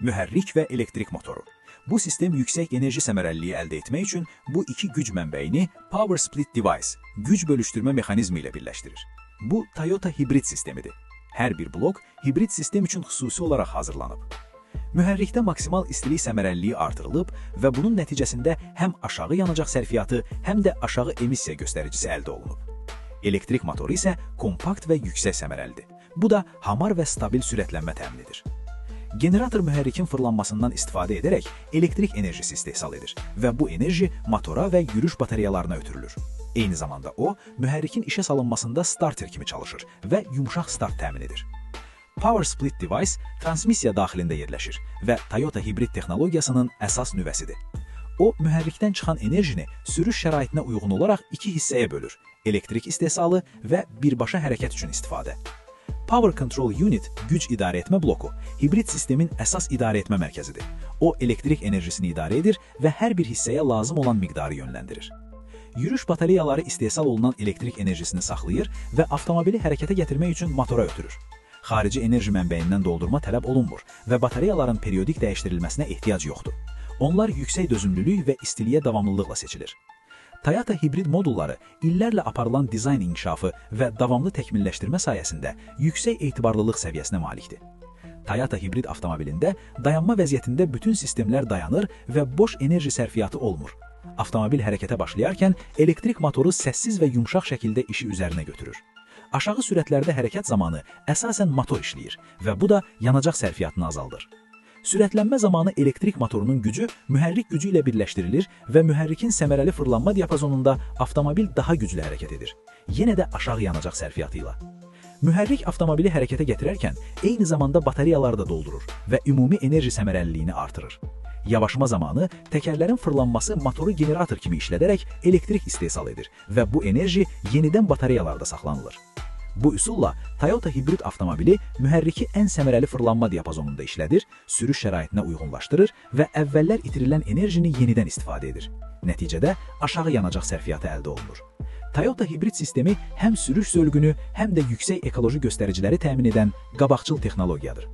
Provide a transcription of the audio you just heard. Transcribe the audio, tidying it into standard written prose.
mühərrik və elektrik motoru. Bu sistem yüksək enerji səmərəliliyi əldə etmək üçün bu iki güc mənbəyini Power Split Device, güc bölüşdürmə mexanizmi ilə birləşdirir. Bu Toyota hibrid sistemidir. Hər bir blok hibrid sistem üçün xüsusi olaraq hazırlanıb. Mühərrikdə maksimal istilik səmərəliliyi artırılıb və bunun nəticəsində həm aşağı yanacaq sərfiyyatı, həm də aşağı emissiya göstəricisi əldə olunub. Elektrik motoru isə kompakt və yüksək səmərəlidir. Bu da hamar və stabil sürətlənmə təmin edir. Generator mühərrikin fırlanmasından istifadə edərək elektrik enerjisi istehsal edir və bu enerji motora və yürüş batareyalarına ötürülür. Eyni zamanda o, mühərrikin işə salınmasında starter kimi çalışır və yumşaq start təmin edir. Power Split Device transmissiya daxilində yerləşir və Toyota hibrid texnologiyasının əsas nüvəsidir. O, mühərrikdən çıxan enerjini sürüş şəraitinə uyğun olaraq iki hissəyə bölür: elektrik istehsalı və birbaşa hərəkət üçün istifadə. Power Control Unit, güc idarə etmə bloku, hibrid sistemin əsas idarə etmə mərkəzidir. O, elektrik enerjisini idarə edir və hər bir hissəyə lazım olan miqdarı yönləndirir. Yürüş batareyaları istehsal olunan elektrik enerjisini saxlayır və avtomobili hərəkətə gətirmək üçün motora ötürür. Xarici enerji mənbəyindən doldurma tələb olunmur və batareyaların periodik dəyişdirilməsinə ehtiyac yoxdur. Onlar yüksək dözümlülük və istiliyə davamlılıqla seçilir. Toyota hibrid modulları illərlə aparılan dizayn inkişafı və davamlı təkmilləşdirmə sayəsində yüksək etibarlılıq səviyyəsinə malikdir. Toyota hibrid avtomobilində dayanma vəziyyətində bütün sistemlər dayanır və boş enerji sərfiyyatı olmur. Avtomobil hərəkətə başlayarkən elektrik motoru səssiz və yumşaq şəkildə işi üzərinə götürür. Aşağı sürətlərdə hərəkət zamanı əsasən motor işləyir və bu da yanacaq sərfiyyatını azaldır. Sürətlənmə zamanı elektrik motorunun gücü mühərrik gücü ilə birləşdirilir və mühərrikin səmərəli fırlanma diapazonunda avtomobil daha güclü hərəkət edir. Yenə də aşağı yanacaq sərfiyyatı ilə. Mühərrik avtomobili hərəkətə gətirərkən eyni zamanda batareyaları da doldurur və ümumi enerji səmərəliliyini artırır. Yavaşma zamanı təkərlərin fırlanması motoru generator kimi işlədərək elektrik istehsal edir və bu enerji yenidən batareyalarda saxlanılır. Bu üsulla Toyota hibrid avtomobili mühərriki ən səmərəli fırlanma diapazonunda işlədir, sürüş şəraitinə uyğunlaşdırır və əvvəllər itirilən enerjini yenidən istifadə edir. Nəticədə aşağı yanacaq sərfiyyatı əldə olunur. Toyota hibrid sistemi həm sürüş zövqünü, həm də yüksək ekoloji göstəriciləri təmin edən qabaqcıl texnologiyadır.